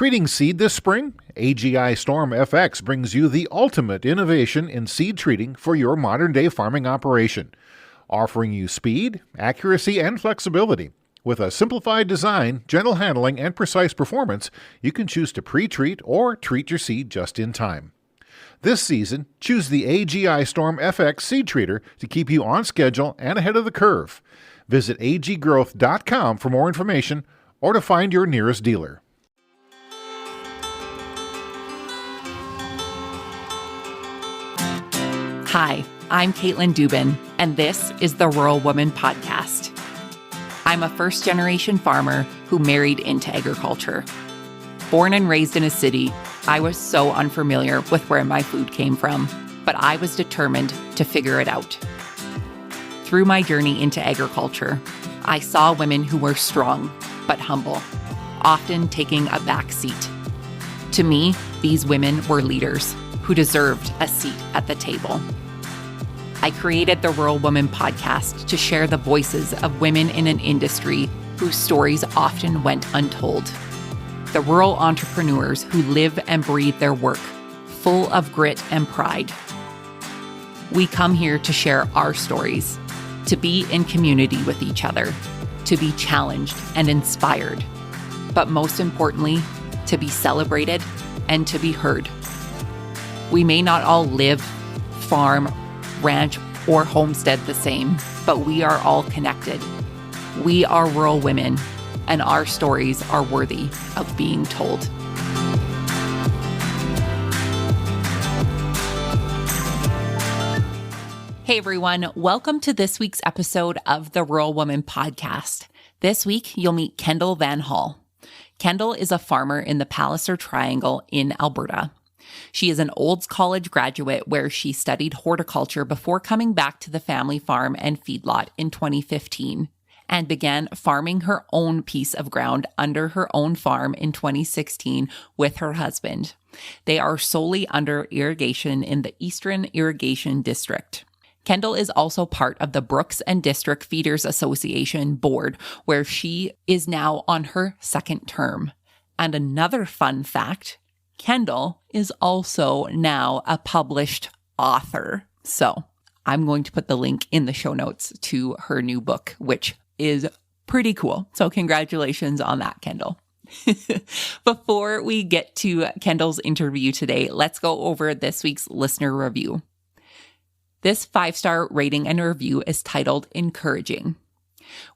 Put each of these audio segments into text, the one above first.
Treating seed this spring? AGI Storm FX brings you the ultimate innovation in seed treating for your modern-day farming operation, offering you speed, accuracy, and flexibility. With a simplified design, gentle handling, and precise performance, you can choose to pre-treat or treat your seed just in time. This season, choose the AGI Storm FX seed treater to keep you on schedule and ahead of the curve. Visit aggrowth.com for more information or to find your nearest dealer. Hi, I'm Caitlin Dubin, and this is the Rural Woman Podcast. I'm a first-generation farmer who married into agriculture. Born and raised in a city, I was so unfamiliar with where my food came from, but I was determined to figure it out. Through my journey into agriculture, I saw women who were strong but humble, often taking a back seat. To me, these women were leaders who deserved a seat at the table. I created the Rural Woman Podcast to share the voices of women in an industry whose stories often went untold. The rural entrepreneurs who live and breathe their work, full of grit and pride. We come here to share our stories, to be in community with each other, to be challenged and inspired, but most importantly, to be celebrated and to be heard. We may not all live, farm, ranch, or homestead the same, but we are all connected. We are rural women, and our stories are worthy of being told. Hey everyone, welcome to this week's episode of the Rural Woman Podcast. This week, you'll meet Kendal Van Hall. Kendal is a farmer in the Palliser Triangle in Alberta. She is an Olds College graduate where she studied horticulture before coming back to the family farm and feedlot in 2015 and began farming her own piece of ground under her own farm in 2016 with her husband. They are solely under irrigation in the Eastern Irrigation district. Kendal is also part of the Brooks and District Feeders Association board, where she is now on her second term. And another fun fact, Kendal is also now a published author. So I'm going to put the link in the show notes to her new book, which is pretty cool. So congratulations on that, Kendal. Before we get to Kendal's interview today, let's go over this week's listener review. This 5-star rating and review is titled Encouraging.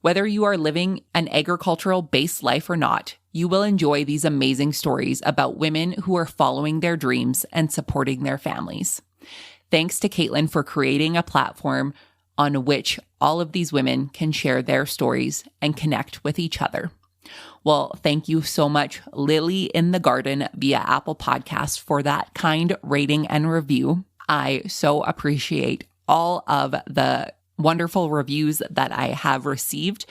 Whether you are living an agricultural-based life or not, you will enjoy these amazing stories about women who are following their dreams and supporting their families. Thanks to Caitlin for creating a platform on which all of these women can share their stories and connect with each other. Well, thank you so much, Lily in the Garden via Apple Podcast, for that kind rating and review. I so appreciate all of the wonderful reviews that I have received.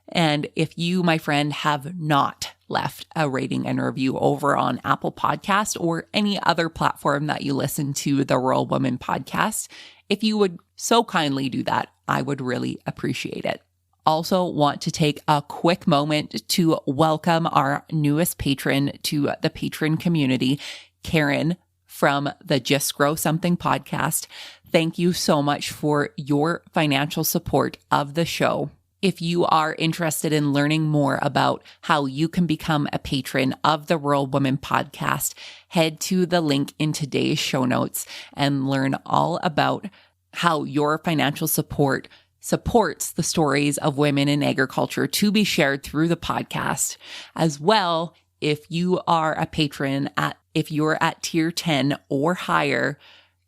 And if you, my friend, have not left a rating and review over on Apple Podcast or any other platform that you listen to the Rural Woman Podcast, if you would so kindly do that, I would really appreciate it. Also want to take a quick moment to welcome our newest patron to the patron community, Karen from the Just Grow Something podcast. Thank you so much for your financial support of the show. If you are interested in learning more about how you can become a patron of the Rural Woman Podcast, head to the link in today's show notes and learn all about how your financial support supports the stories of women in agriculture to be shared through the podcast. As well, if you are a patron if you're at tier 10 or higher,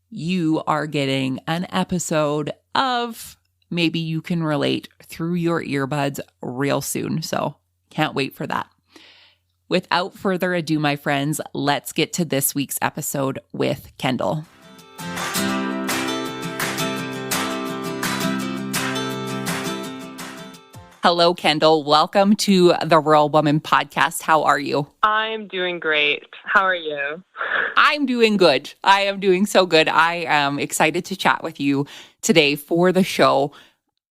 you are getting an episode of Maybe You Can Relate through your earbuds real soon. So can't wait for that. Without further ado, my friends, let's get to this week's episode with Kendal. Hello, Kendal. Welcome to the Rural Woman Podcast. How are you? I'm doing great. How are you? I'm doing good. I am doing so good. I am excited to chat with you today for the show.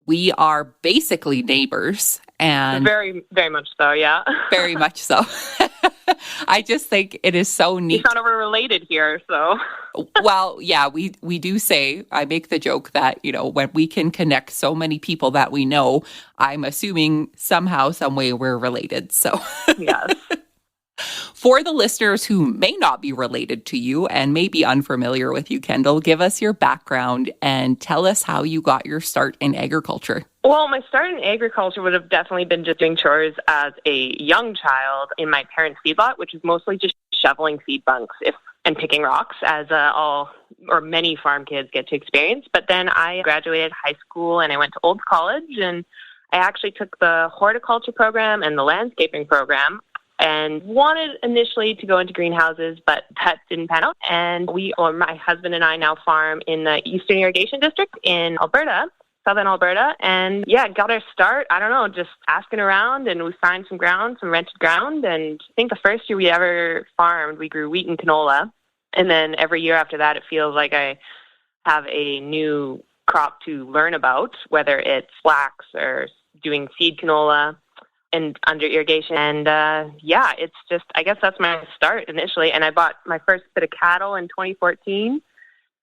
We are basically neighbors, And very, very much so, yeah. very much so. I just think it is so neat. You found out we're related here, so. Well, yeah, we do say, I make the joke that, when we can connect so many people that we know, I'm assuming somehow, some way we're related. So Yes. For the listeners who may not be related to you and may be unfamiliar with you, Kendal, give us your background and tell us how you got your start in agriculture. Well, my start in agriculture would have definitely been just doing chores as a young child in my parents' feedlot, which is mostly just shoveling feed bunks and picking rocks, as many farm kids get to experience. But then I graduated high school and I went to Olds College, and I actually took the horticulture program and the landscaping program, and wanted initially to go into greenhouses, but that didn't pan out. And my husband and I now farm in the Eastern Irrigation district in Alberta, southern Alberta. And got our start, just asking around, and we found some rented ground. And I think the first year we ever farmed, we grew wheat and canola. And then every year after that, it feels like I have a new crop to learn about, whether it's flax or doing seed canola and under irrigation. And it's just, I guess that's my start initially. And I bought my first bit of cattle in 2014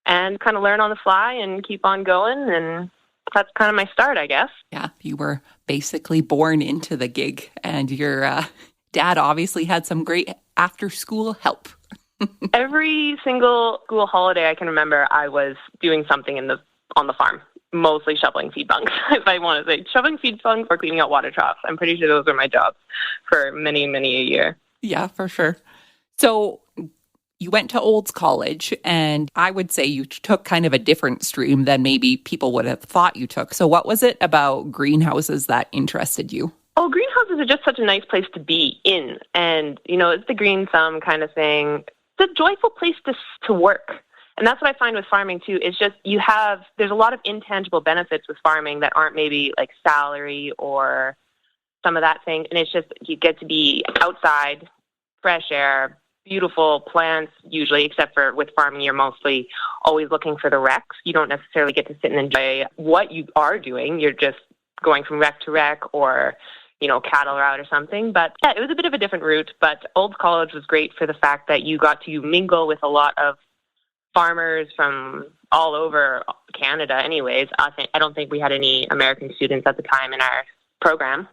and kind of learn on the fly and keep on going. And that's kind of my start, I guess. Yeah, you were basically born into the gig, and your dad obviously had some great after-school help. Every single school holiday I can remember, I was doing something on the farm. Mostly shoveling feed bunks, if I want to say. Shoveling feed bunks or cleaning out water troughs. I'm pretty sure those were my jobs for many, many a year. Yeah, for sure. So you went to Olds College, and I would say you took kind of a different stream than maybe people would have thought you took. So what was it about greenhouses that interested you? Oh, greenhouses are just such a nice place to be in. And, it's the green thumb kind of thing. It's a joyful place to work. And that's what I find with farming too, is just there's a lot of intangible benefits with farming that aren't maybe like salary or some of that thing. And it's just, you get to be outside, fresh air, beautiful plants usually, except for with farming, you're mostly always looking for the wrecks. You don't necessarily get to sit and enjoy what you are doing. You're just going from wreck to wreck, or cattle route or something. But it was a bit of a different route. But Olds College was great for the fact that you got to mingle with a lot of farmers from all over Canada anyways. I don't think we had any American students at the time in our program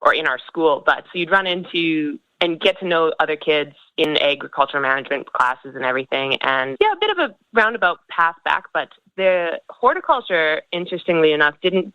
or in our school, but so you'd run into and get to know other kids in agricultural management classes and everything. And a bit of a roundabout path back, but the horticulture, interestingly enough, didn't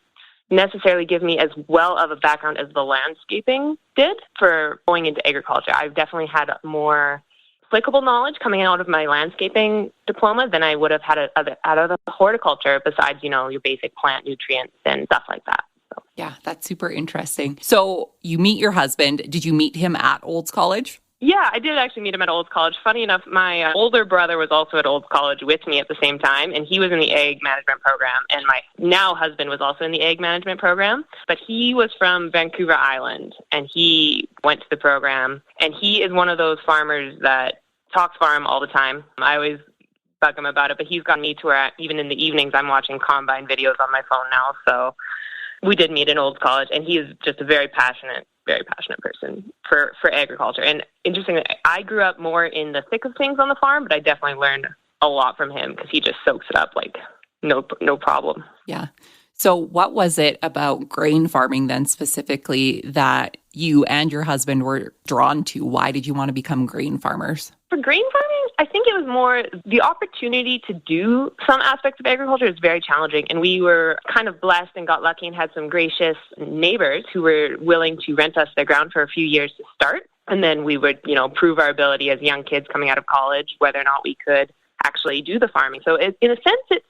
necessarily give me as well of a background as the landscaping did for going into agriculture. I've definitely had more applicable knowledge coming out of my landscaping diploma than I would have had out of the horticulture, besides, your basic plant nutrients and stuff like that. So. Yeah, that's super interesting. So you meet your husband. Did you meet him at Olds College? Yeah, I did actually meet him at Olds College. Funny enough, my older brother was also at Olds College with me at the same time, and he was in the ag management program, and my now husband was also in the ag management program, but he was from Vancouver Island, and he went to the program, and he is one of those farmers that talks farm all the time. I always bug him about it, but he's got me to where even in the evenings I'm watching combine videos on my phone now, so we did meet in Olds College, and he is just a very passionate person for agriculture. And interestingly, I grew up more in the thick of things on the farm, but I definitely learned a lot from him because he just soaks it up like no problem. Yeah. So what was it about grain farming then specifically that you and your husband were drawn to? Why did you want to become grain farmers? For grain farming, I think it was more the opportunity to do some aspects of agriculture is very challenging. And we were kind of blessed and got lucky and had some gracious neighbors who were willing to rent us their ground for a few years to start. And then we would, prove our ability as young kids coming out of college, whether or not we could actually do the farming. So in a sense, it's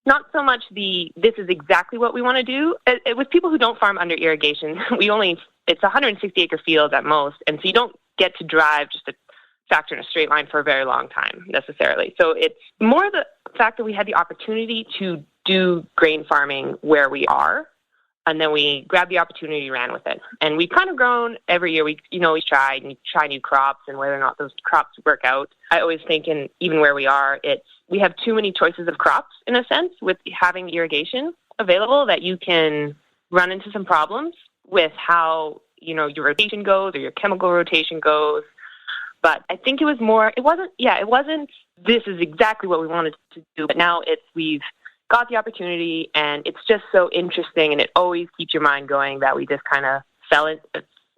not so much this is exactly what we want to do. With people who don't farm under irrigation, it's 160 acre fields at most. And so you don't get to drive just a factor in a straight line for a very long time necessarily. So it's more the fact that we had the opportunity to do grain farming where we are, and then we grabbed the opportunity, ran with it. And we've kind of grown every year. We try new crops, and whether or not those crops work out. I always think even where we are, we have too many choices of crops in a sense with having irrigation available that you can run into some problems with how, your rotation goes or your chemical rotation goes. But I think it wasn't, this is exactly what we wanted to do. But now we've got the opportunity, and it's just so interesting, and it always keeps your mind going that we just kind of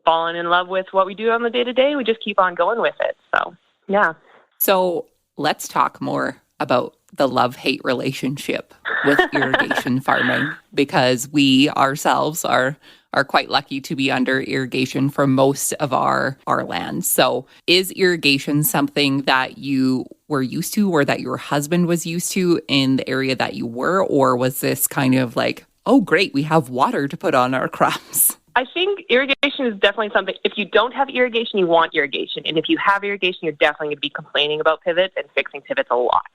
fallen in love with what we do on the day-to-day. We just keep on going with it. So, yeah. So let's talk more about the love-hate relationship with irrigation farming, because we ourselves are quite lucky to be under irrigation for most of our land. So is irrigation something that you were used to or that your husband was used to in the area that you were? Or was this kind of like, oh, great, we have water to put on our crops? I think irrigation is definitely something, if you don't have irrigation, you want irrigation. And if you have irrigation, you're definitely going to be complaining about pivots and fixing pivots a lot.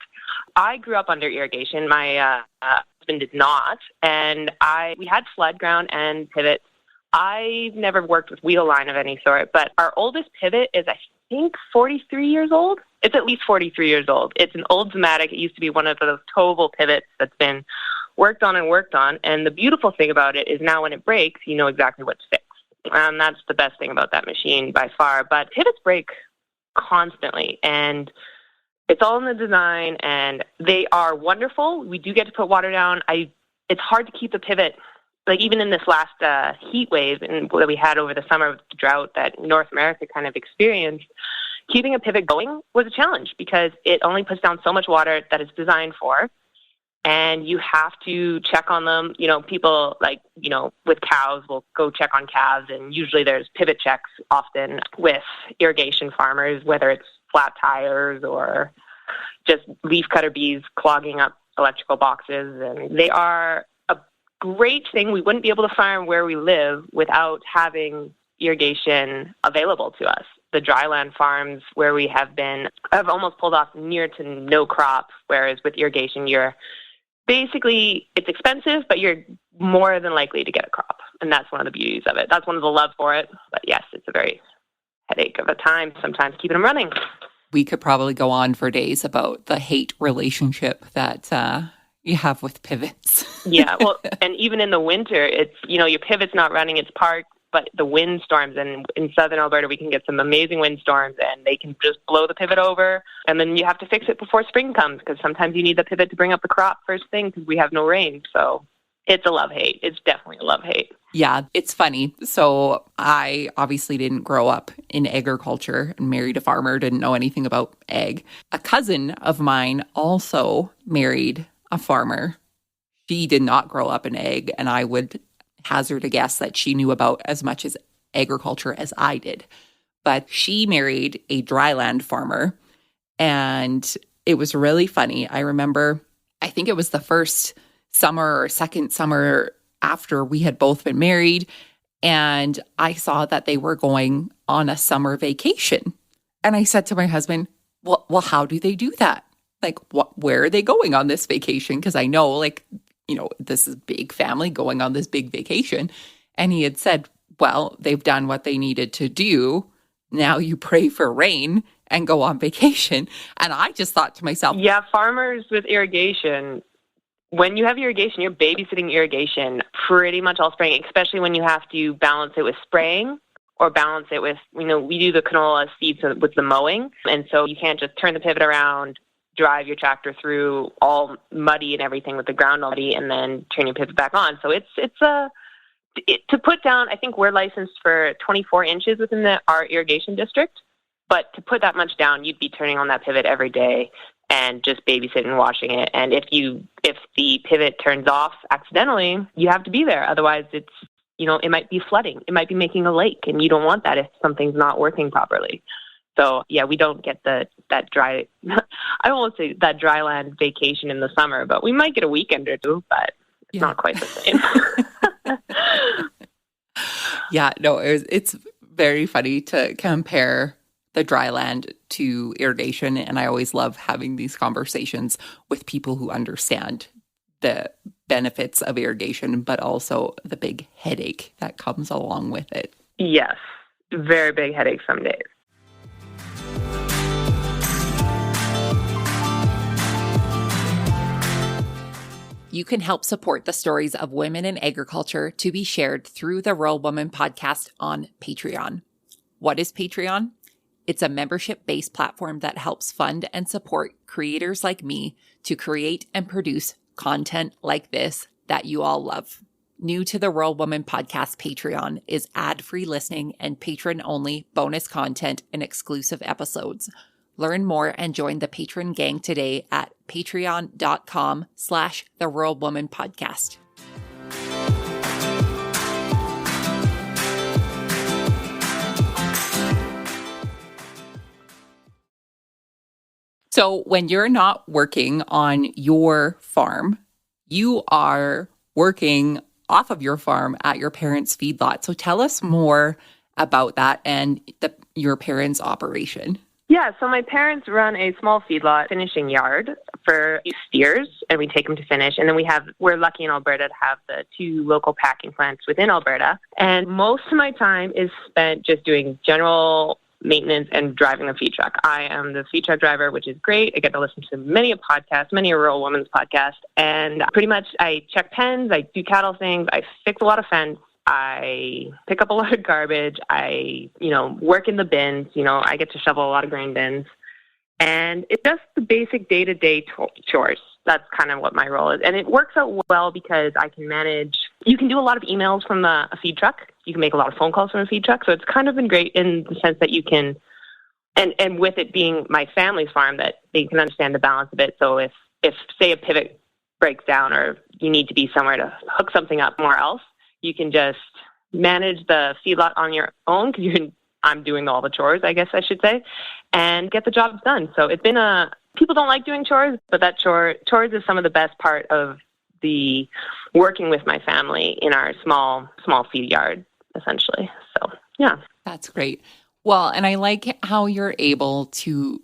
I grew up under irrigation. My husband did not. And we had flood ground and pivots. I've never worked with wheel line of any sort, but our oldest pivot is, I think, 43 years old. It's at least 43 years old. It's an old Zematic. It used to be one of those towable pivots that's been worked on. And the beautiful thing about it is now when it breaks, you know exactly what to fix. And that's the best thing about that machine by far. But pivots break constantly, and it's all in the design, and they are wonderful. We do get to put water down. It's hard to keep the pivot, like even in this last heat wave that we had over the summer with the drought that North America kind of experienced, keeping a pivot going was a challenge because it only puts down so much water that it's designed for. And you have to check on them. People with cows will go check on calves, and usually there's pivot checks often with irrigation farmers, whether it's flat tires or just leaf cutter bees clogging up electrical boxes. And they are a great thing. We wouldn't be able to farm where we live without having irrigation available to us. The dryland farms where we have almost pulled off near to no crops, whereas with irrigation, it's expensive, but you're more than likely to get a crop. And that's one of the beauties of it. That's one of the love for it. But yes, it's a very headache of a time sometimes keeping them running. We could probably go on for days about the hate relationship that you have with pivots. Yeah, well, and even in the winter, it's, your pivot's not running, it's parked, but the windstorms, and in southern Alberta, we can get some amazing windstorms, and they can just blow the pivot over, and then you have to fix it before spring comes, because sometimes you need the pivot to bring up the crop first thing, because we have no rain. So it's a love-hate. It's definitely a love-hate. Yeah, it's funny. So I obviously didn't grow up in agriculture and married a farmer, didn't know anything about ag. A cousin of mine also married a farmer. She did not grow up in ag, and I would hazard a guess that she knew about as much as agriculture as I did. But she married a dryland farmer, and it was really funny. I remember, I think it was the first summer or second summer after we had both been married, and I saw that they were going on a summer vacation. And I said to my husband, well, how do they do that? Like, where are they going on this vacation? Because I know, this is a big family going on this big vacation. And he had said, well, they've done what they needed to do. Now you pray for rain and go on vacation. And I just thought to myself, yeah, farmers with irrigation, when you have irrigation, you're babysitting irrigation pretty much all spring, especially when you have to balance it with spraying or balance it with, we do the canola seeds with the mowing. And so you can't just turn the pivot around, drive your tractor through all muddy and everything with the ground all muddy, and then turn your pivot back on. So to put down, I think we're licensed for 24 inches within our irrigation district, but to put that much down, you'd be turning on that pivot every day and just babysitting and washing it. And if the pivot turns off accidentally, you have to be there. Otherwise, it might be flooding. It might be making a lake, and you don't want that if something's not working properly. So, yeah, we don't get that dry, I won't say that dryland vacation in the summer, but we might get a weekend or two, but it's not quite the same. Yeah, no, it's very funny to compare the dryland to irrigation. And I always love having these conversations with people who understand the benefits of irrigation, but also the big headache that comes along with it. Yes, very big headache some days. You you can help support the stories of women in agriculture to be shared through the Rural Woman podcast on Patreon. What is Patreon? It's a membership-based platform that helps fund and support creators like me to create and produce content like this that you all love. New to the Rural Woman podcast Patreon is ad-free listening and patron-only bonus content and exclusive episodes. Learn more and join the patron gang today at patreon.com/The Rural Woman Podcast. So when you're not working on your farm, you are working off of your farm at your parents' feedlot. So tell us more about that and your parents' operation. Yeah, so my parents run a small feedlot finishing yard for steers, and we take them to finish. And then we're lucky in Alberta to have the 2 local packing plants within Alberta. And most of my time is spent just doing general maintenance and driving the feed truck. I am the feed truck driver, which is great. I get to listen to many a podcast, many a Rural Woman's podcast. And pretty much I check pens, I do cattle things, I fix a lot of fence, I pick up a lot of garbage, I, work in the bins, I get to shovel a lot of grain bins. And it's just the basic day-to-day chores. That's kind of what my role is. And it works out well because I can manage, you can do a lot of emails from a feed truck. You can make a lot of phone calls from a feed truck. So it's kind of been great in the sense that you can, and with it being my family's farm, that they can understand the balance of it. So if say a pivot breaks down or you need to be somewhere to hook something up somewhere else, you can just manage the feedlot on your own because I'm doing all the chores, I guess I should say, and get the jobs done. So it's been people don't like doing chores, but chores is some of the best part of the working with my family in our small feed yard, essentially. So, yeah. That's great. Well, and I like how you're able to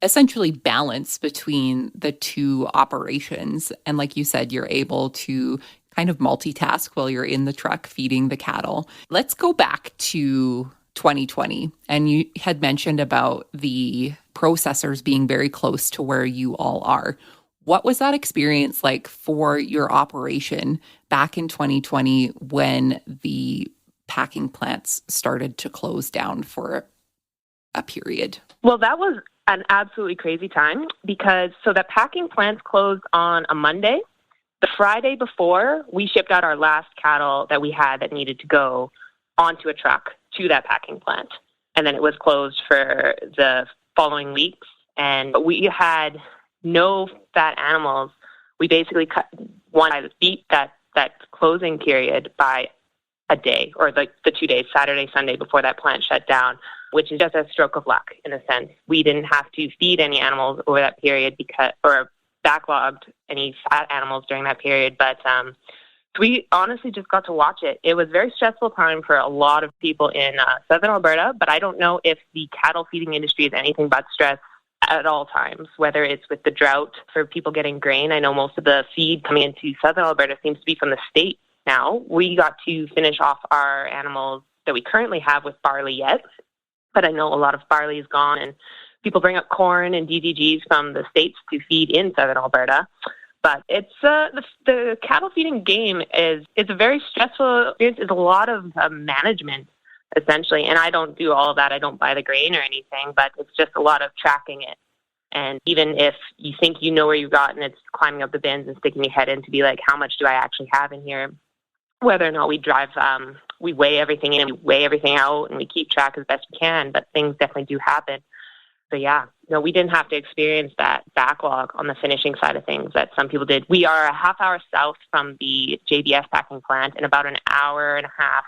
essentially balance between the 2 operations. And like you said, you're able to kind of multitask while you're in the truck feeding the cattle. Let's go back to 2020. And you had mentioned about the processors being very close to where you all are. What was that experience like for your operation back in 2020 when the packing plants started to close down for a period? Well, that was an absolutely crazy time because the packing plants closed on a Monday. The Friday before, we shipped out our last cattle that we had that needed to go onto a truck to that packing plant. And then it was closed for the following weeks. And we had no fat animals. We basically beat that closing period by a day, or the 2 days, Saturday, Sunday, before that plant shut down, which is just a stroke of luck in a sense. We didn't have to feed any animals over that period or backlogged any fat animals during that period. But we honestly just got to watch it. It was a very stressful time for a lot of people in southern Alberta, but I don't know if the cattle feeding industry is anything but stress at all times, whether it's with the drought for people getting grain. I know most of the feed coming into southern Alberta seems to be from the state now. We got to finish off our animals that we currently have with barley yet, but I know a lot of barley is gone, and people bring up corn and DDGs from the States to feed in southern Alberta. But it's the cattle feeding game it's a very stressful experience. It's a lot of management, essentially. And I don't do all of that. I don't buy the grain or anything, but it's just a lot of tracking it. And even if you think you know where you've gotten, it's climbing up the bins and sticking your head in to be like, how much do I actually have in here? Whether or not we drive, we weigh everything in, we weigh everything out, and we keep track as best we can. But things definitely do happen. So yeah, no, we didn't have to experience that backlog on the finishing side of things that some people did. We are a half hour south from the JBS packing plant and about an hour and a half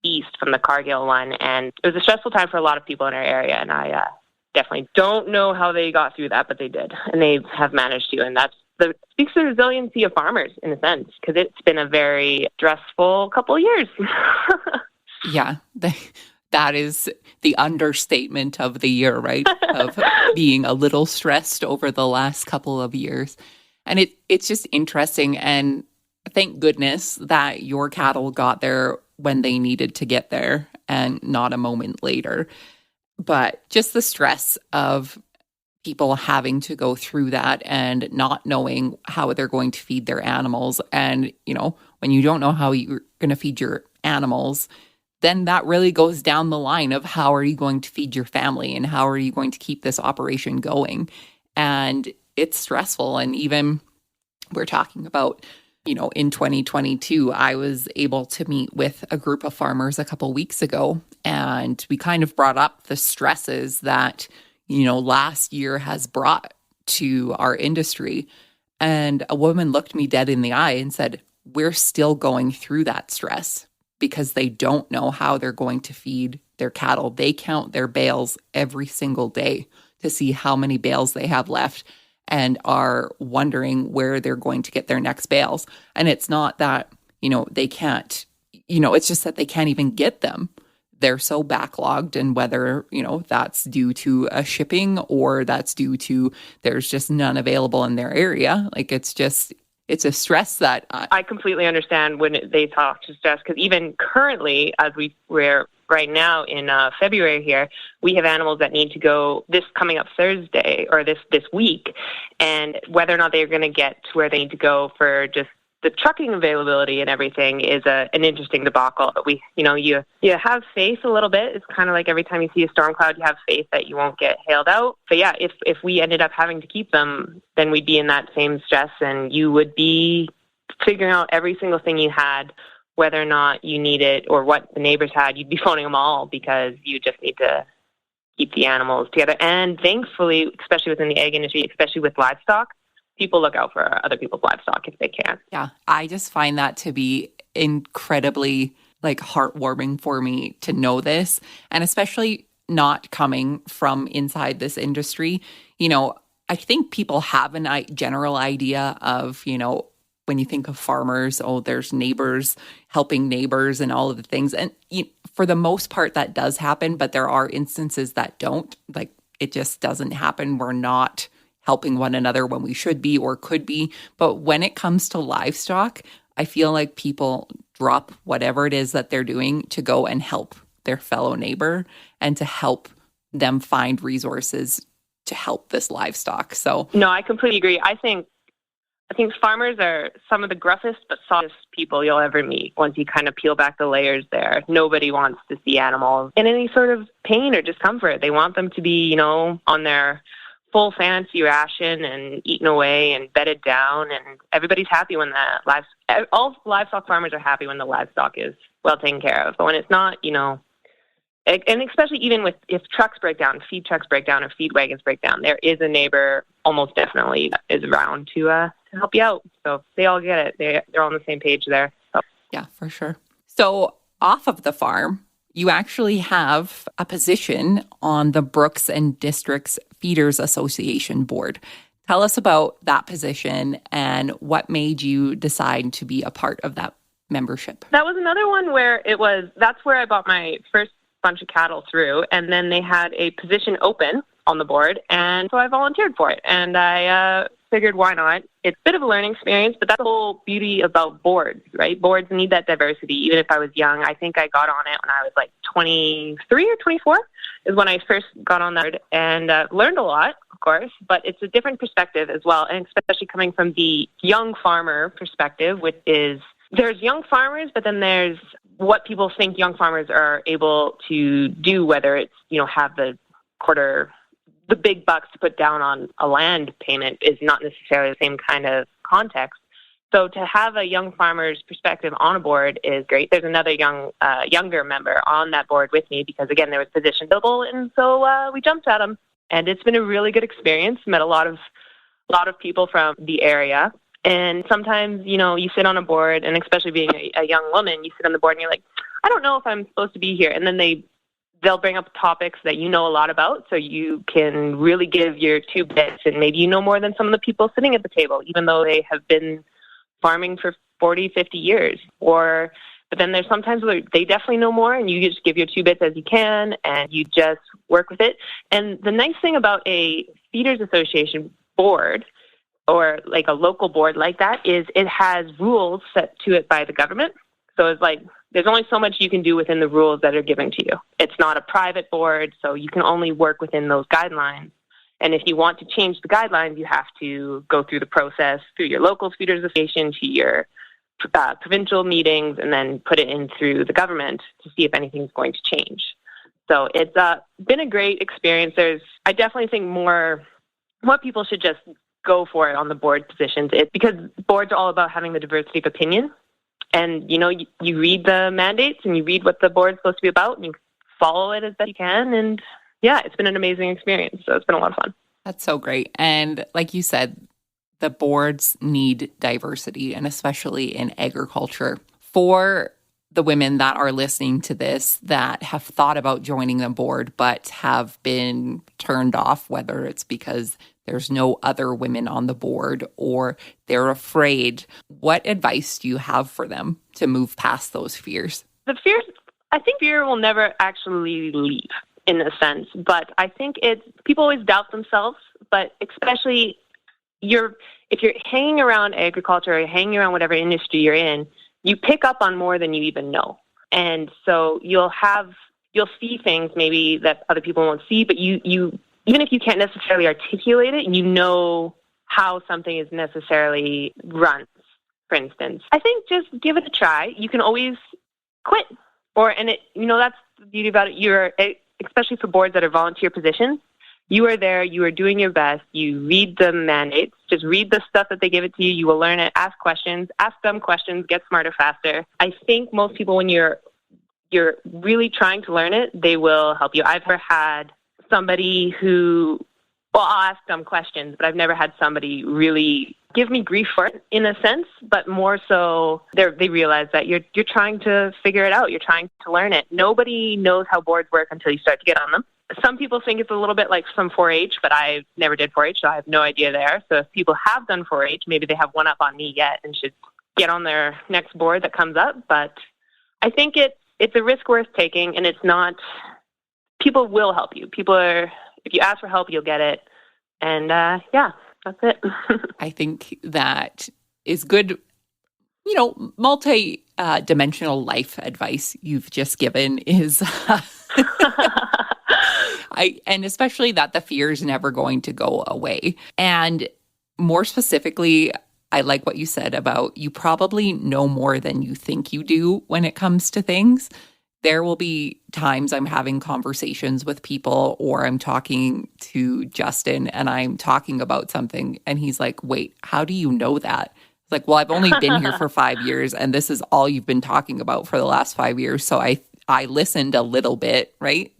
east from the Cargill one. And it was a stressful time for a lot of people in our area. And I definitely don't know how they got through that, but they did. And they have managed to. And speaks to the resiliency of farmers in a sense, because it's been a very stressful couple of years. Yeah. That is the understatement of the year, right? Of being a little stressed over the last couple of years. And it's just interesting. And thank goodness that your cattle got there when they needed to get there and not a moment later. But just the stress of people having to go through that and not knowing how they're going to feed their animals. And, when you don't know how you're going to feed your animals, then that really goes down the line of how are you going to feed your family and how are you going to keep this operation going? And it's stressful. And even we're talking about, in 2022, I was able to meet with a group of farmers a couple weeks ago, and we kind of brought up the stresses that, last year has brought to our industry. And a woman looked me dead in the eye and said, we're still going through that stress because they don't know how they're going to feed their cattle. They count their bales every single day to see how many bales they have left and are wondering where they're going to get their next bales. And it's not that, they can't, it's just that they can't even get them. They're so backlogged, and whether, that's due to a shipping or that's due to there's just none available in their area. Like, it's a stress that I completely understand when they talk to stress, because even currently, as we're right now in February here, we have animals that need to go this coming up Thursday or this week, and whether or not they're going to get to where they need to go for just the trucking availability and everything is an interesting debacle. But you have faith a little bit. It's kind of like every time you see a storm cloud, you have faith that you won't get hailed out. But yeah, if we ended up having to keep them, then we'd be in that same stress, and you would be figuring out every single thing you had, whether or not you need it or what the neighbors had. You'd be phoning them all because you just need to keep the animals together. And thankfully, especially within the egg industry, especially with livestock, people look out for other people's livestock if they can. Yeah, I just find that to be incredibly heartwarming for me to know this, and especially not coming from inside this industry. I think people have a general idea of, when you think of farmers, there's neighbors helping neighbors and all of the things. And for the most part, that does happen, but there are instances that don't. It just doesn't happen. We're not helping one another when we should be or could be. But when it comes to livestock, I feel like people drop whatever it is that they're doing to go and help their fellow neighbor and to help them find resources to help this livestock. So no, I completely agree. I think farmers are some of the gruffest but softest people you'll ever meet once you kind of peel back the layers there. Nobody wants to see animals in any sort of pain or discomfort. They want them to be, on their full fancy ration and eaten away and bedded down, and everybody's happy when all livestock farmers are happy when the livestock is well taken care of. But when it's not, and especially even if trucks break down, feed trucks break down, or feed wagons break down, there is a neighbor almost definitely that is around to help you out. So they all get it. They're all on the same page there. So. Yeah, for sure. So off of the farm, you actually have a position on the Brooks and Districts Feeders Association board. Tell us about that position and what made you decide to be a part of that membership. That was another one where that's where I bought my first bunch of cattle through, and then they had a position open on the board, and so I volunteered for it, and I figured why not. It's a bit of a learning experience, but that's the whole beauty about boards, right? Boards need that diversity. Even if I was young, I think I got on it when I was 23 or 24 is when I first got on that, and learned a lot, of course, but it's a different perspective as well, and especially coming from the young farmer perspective, which is there's young farmers, but then there's what people think young farmers are able to do, whether it's, have the big bucks to put down on a land payment is not necessarily the same kind of context. So to have a young farmer's perspective on a board is great. There's another younger member on that board with me because, again, there was position double, and so we jumped at them. And it's been a really good experience. Met a lot of people from the area. And sometimes, you sit on a board, and especially being a young woman, you sit on the board and you're like, I don't know if I'm supposed to be here. And then they'll bring up topics that you know a lot about, so you can really give your 2 bits, and maybe you know more than some of the people sitting at the table, even though they have been farming for 40, 50 years. But then there's sometimes where they definitely know more, and you just give your 2 bits as you can, and you just work with it. And the nice thing about a Feeders Association board, or a local board like that, is it has rules set to it by the government. So it's there's only so much you can do within the rules that are given to you. It's not a private board, so you can only work within those guidelines. And if you want to change the guidelines, you have to go through the process through your local feeders association to your provincial meetings, and then put it in through the government to see if anything's going to change. So it's been a great experience. I definitely think more people should just go for it on the board positions. It's because boards are all about having the diversity of opinion. And, you read the mandates and you read what the board's supposed to be about, and you follow it as best you can. And yeah, it's been an amazing experience. So it's been a lot of fun. That's so great. And like you said, the boards need diversity, and especially in agriculture. For the women that are listening to this that have thought about joining the board but have been turned off, whether it's because there's no other women on the board or they're afraid, what advice do you have for them to move past those fears? I think fear will never actually leave in a sense, but I think people always doubt themselves, but especially if you're hanging around agriculture or hanging around whatever industry you're in, you pick up on more than you even know. And so you'll see things maybe that other people won't see, but you even if you can't necessarily articulate it, you know how something is necessarily run, for instance. I think just give it a try. You can always quit. That's the beauty about it. Especially for boards that are volunteer positions, you are there, you are doing your best, you read the mandates, just read the stuff that they give it to you, you will learn it, ask dumb questions, get smarter faster. I think most people, when you're really trying to learn it, they will help you. I've never had somebody I'll ask dumb questions, but I've never had somebody really give me grief for it in a sense, but more so they realize that you're trying to figure it out, you're trying to learn it. Nobody knows how boards work until you start to get on them. Some people think it's a little bit like some 4-H, but I never did 4-H, so I have no idea there. So if people have done 4-H, maybe they have one up on me yet and should get on their next board that comes up. But I think it's a risk worth taking, and it's not. People will help you. If you ask for help, you'll get it. And that's it. I think that is good, multi-dimensional life advice you've just given is, and especially that the fear is never going to go away. And more specifically, I like what you said about you probably know more than you think you do when it comes to things. There will be times I'm having conversations with people, or I'm talking to Justin and I'm talking about something and he's like, wait, how do you know that? It's like, well, I've only been here for 5 years and this is all you've been talking about for the last 5 years. So I listened a little bit, right?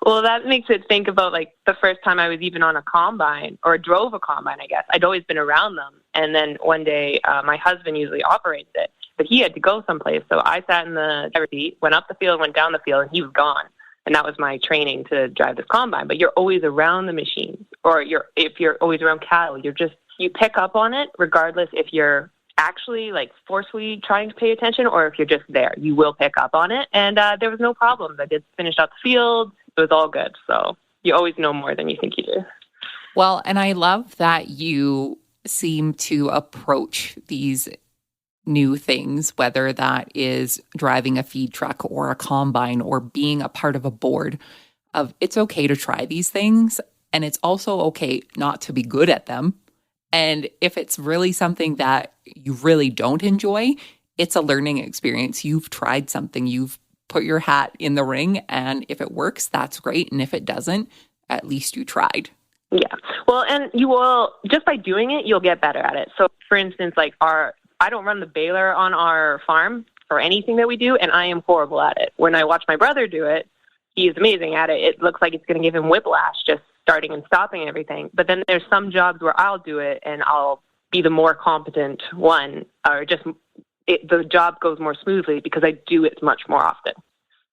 Well, that makes it think about like the first time I was even on a combine or drove a combine, I guess. I'd always been around them. And then one day my husband usually operates it, but he had to go someplace. So I sat in the driver's seat, went up the field, went down the field, and he was gone. And that was my training to drive this combine. But you're always around the machines, or if you're always around cattle, you pick up on it regardless if you're actually like forcefully trying to pay attention or if you're just there. You will pick up on it. And there was no problems. I did finish out the field. It was all good. So you always know more than you think you do. Well, and I love that you seem to approach these new things, whether that is driving a feed truck or a combine or being a part of a board, of it's okay to try these things. And it's also okay not to be good at them. And if it's really something that you really don't enjoy, it's a learning experience. You've tried something, you've put your hat in the ring, and if it works, that's great. And if it doesn't, at least you tried. Yeah. Well, and you will, just by doing it, you'll get better at it. So for instance, like I don't run the baler on our farm or anything that we do, and I am horrible at it. When I watch my brother do it, he is amazing at it. It looks like it's going to give him whiplash just starting and stopping and everything. But then there's some jobs where I'll do it and I'll be the more competent one, or just the job goes more smoothly because I do it much more often.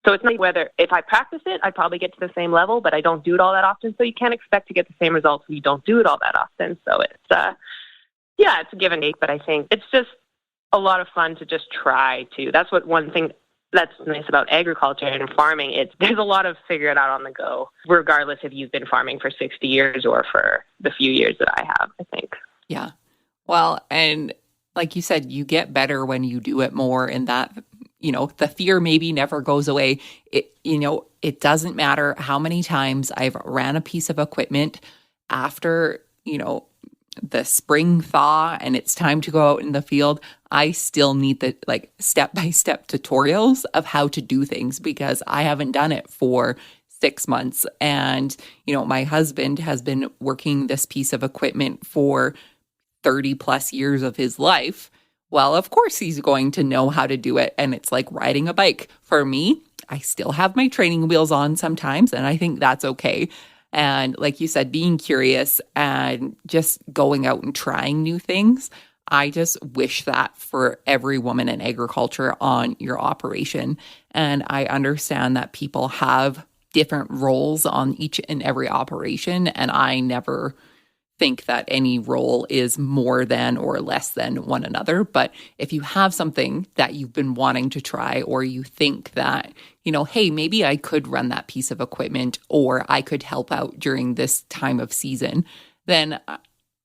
So it's not whether if I practice it, I'd probably get to the same level, but I don't do it all that often. So you can't expect to get the same results if you don't do it all that often. So it's it's a give and take, but I think it's just a lot of fun to just try to. That's one thing that's nice about agriculture and farming. There's a lot of figure it out on the go, regardless if you've been farming for 60 years or for the few years that I have, I think. Yeah. Well, and like you said, you get better when you do it more, and that the fear maybe never goes away. It doesn't matter how many times I've ran a piece of equipment after, the spring thaw and it's time to go out in the field. I still need the step-by-step tutorials of how to do things because I haven't done it for 6 months. And, my husband has been working this piece of equipment for 30 plus years of his life. Well, of course he's going to know how to do it. And it's like riding a bike. For me, I still have my training wheels on sometimes, and I think that's okay. And like you said, being curious and just going out and trying new things. I just wish that for every woman in agriculture on your operation. And I understand that people have different roles on each and every operation. And I never think that any role is more than or less than one another. But if you have something that you've been wanting to try, or you think that, hey, maybe I could run that piece of equipment, or I could help out during this time of season, then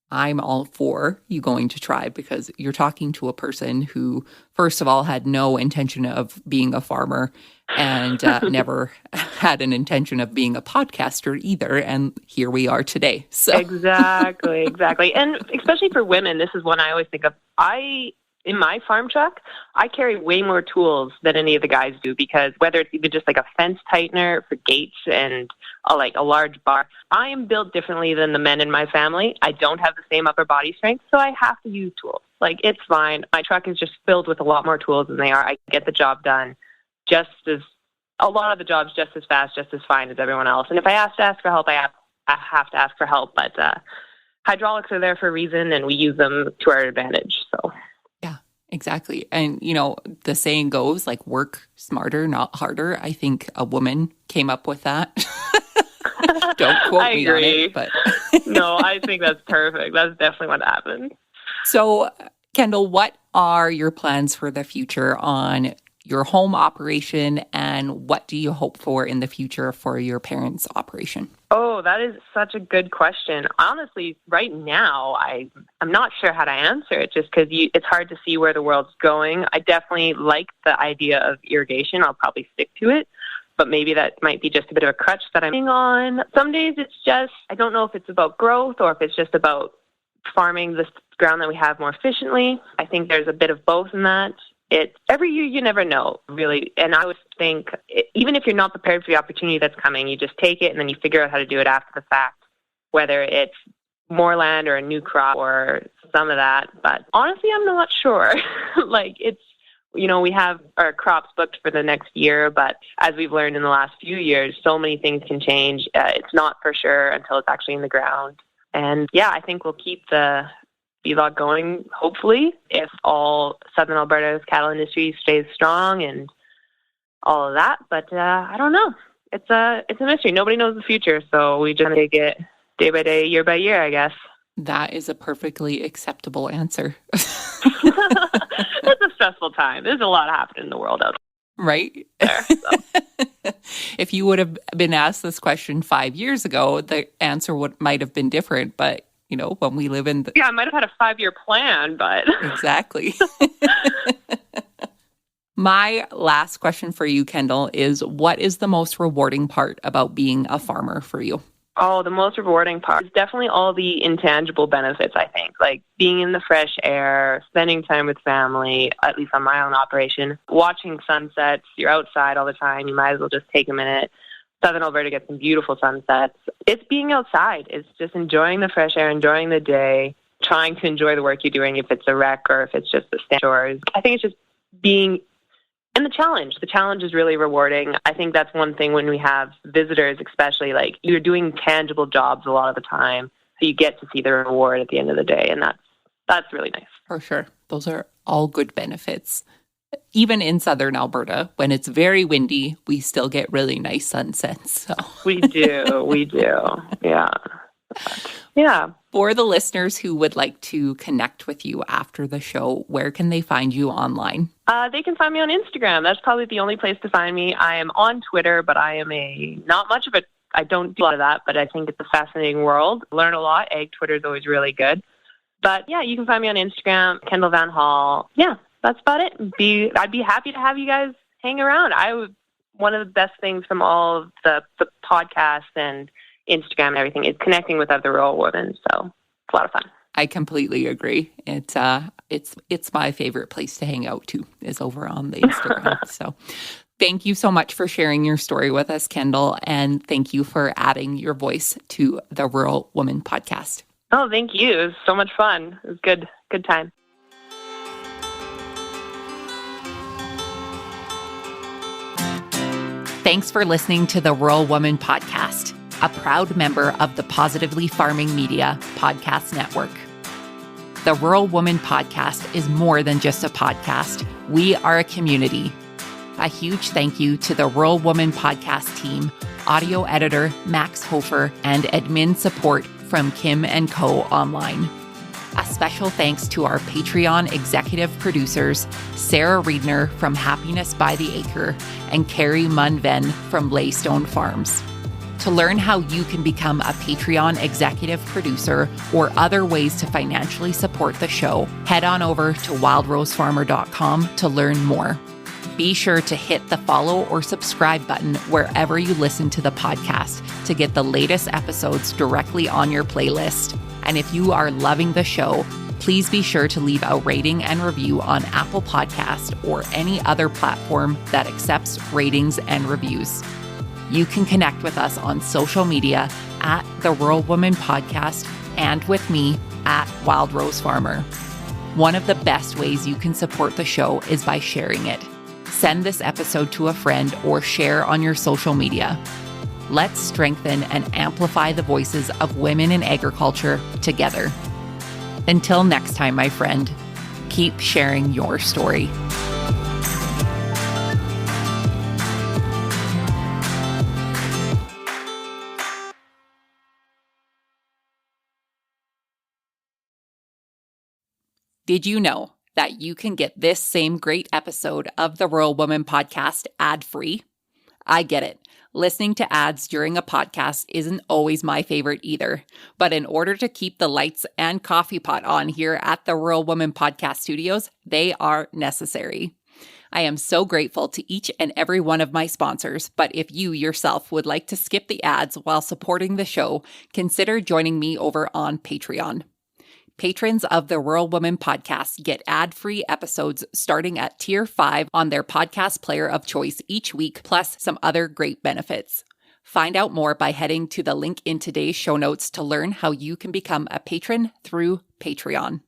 I'm all for you going to try, because you're talking to a person who, first of all, had no intention of being a farmer and never had an intention of being a podcaster either. And here we are today. So Exactly. And especially for women, this is one I always think of. In my farm truck, I carry way more tools than any of the guys do, because whether it's even just like a fence tightener for gates and a large bar, I am built differently than the men in my family. I don't have the same upper body strength, so I have to use tools. It's fine. My truck is just filled with a lot more tools than they are. I get the job done a lot of the jobs just as fast, just as fine as everyone else. And if I have to ask for help, I have to ask for help. But hydraulics are there for a reason, and we use them to our advantage. So. Exactly. And, the saying goes, work smarter, not harder. I think a woman came up with that. Don't quote me on it. But No, I think that's perfect. That's definitely what happened. So, Kendal, what are your plans for the future on your home operation, and what do you hope for in the future for your parents' operation? Oh, that is such a good question. Honestly, right now, I'm not sure how to answer it, just because it's hard to see where the world's going. I definitely like the idea of irrigation. I'll probably stick to it, but maybe that might be just a bit of a crutch that I'm on. Some days it's just, I don't know if it's about growth or if it's just about farming this ground that we have more efficiently. I think there's a bit of both in that. Every year you never know, really. And I would think, even if you're not prepared for the opportunity that's coming, you just take it and then you figure out how to do it after the fact, whether it's more land or a new crop or some of that. But honestly, I'm not sure. We have our crops booked for the next year, but as we've learned in the last few years, so many things can change. It's not for sure until it's actually in the ground. And yeah, I think we'll keep the feedlot going, hopefully, if all Southern Alberta's cattle industry stays strong and all of that. But I don't know. It's a mystery. Nobody knows the future, so we just take it day by day, year by year, I guess. That is a perfectly acceptable answer. It's a stressful time. There's a lot happening in the world out right? there. So. If you would have been asked this question 5 years ago, the answer might have been different, but when we live in I might have had a 5-year plan, but... Exactly. My last question for you, Kendal, is what is the most rewarding part about being a farmer for you? Oh, the most rewarding part is definitely all the intangible benefits, I think. Like being in the fresh air, spending time with family, at least on my own operation, watching sunsets. You're outside all the time. You might as well just take a minute. Southern Alberta gets some beautiful sunsets. It's being outside. It's just enjoying the fresh air, enjoying the day, trying to enjoy the work you're doing, if it's a rec or if it's just the stand chores. I think it's just being, and the challenge. The challenge is really rewarding. I think that's one thing when we have visitors, especially, you're doing tangible jobs a lot of the time, so you get to see the reward at the end of the day, and that's really nice. For sure. Those are all good benefits. Even in Southern Alberta, when it's very windy, we still get really nice sunsets. So. We do. Yeah. Yeah. For the listeners who would like to connect with you after the show, where can they find you online? They can find me on Instagram. That's probably the only place to find me. I am on Twitter, but I am not much of it. I don't do a lot of that, but I think it's a fascinating world. Learn a lot. Twitter is always really good. But yeah, you can find me on Instagram, Kendal Van Hall. Yeah. that's about it. I'd be happy to have you guys hang around. One of the best things from all of the podcasts and Instagram and everything is connecting with other rural women. So it's a lot of fun. I completely agree. It's my favorite place to hang out too, is over on the Instagram. So thank you so much for sharing your story with us, Kendal, and thank you for adding your voice to the Rural Woman podcast. Oh, thank you. It was so much fun. It was good time. Thanks for listening to the Rural Woman podcast, a proud member of the Positively Farming Media podcast network. The Rural Woman podcast is more than just a podcast. We are a community. A huge thank you to the Rural Woman podcast team, audio editor Max Hofer, and admin support from Kim & Co. Online. A special thanks to our Patreon executive producers, Sarah Riedner from Happiness by the Acre and Carrie Munven from Laystone Farms. To learn how you can become a Patreon executive producer or other ways to financially support the show, head on over to wildrosefarmer.com to learn more. Be sure to hit the follow or subscribe button wherever you listen to the podcast to get the latest episodes directly on your playlist. And if you are loving the show, please be sure to leave a rating and review on Apple Podcast or any other platform that accepts ratings and reviews. You can connect with us on social media at The Rural Woman Podcast and with me at Wild Rose Farmer. One of the best ways you can support the show is by sharing it. Send this episode to a friend or share on your social media. Let's strengthen and amplify the voices of women in agriculture together. Until next time, my friend, keep sharing your story. Did you know that you can get this same great episode of the Rural Woman podcast ad-free? I get it. Listening to ads during a podcast isn't always my favorite either. But in order to keep the lights and coffee pot on here at the Rural Woman Podcast Studios, they are necessary. I am so grateful to each and every one of my sponsors, but if you yourself would like to skip the ads while supporting the show, consider joining me over on Patreon. Patrons of the Rural Woman podcast get ad-free episodes starting at Tier 5 on their podcast player of choice each week, plus some other great benefits. Find out more by heading to the link in today's show notes to learn how you can become a patron through Patreon.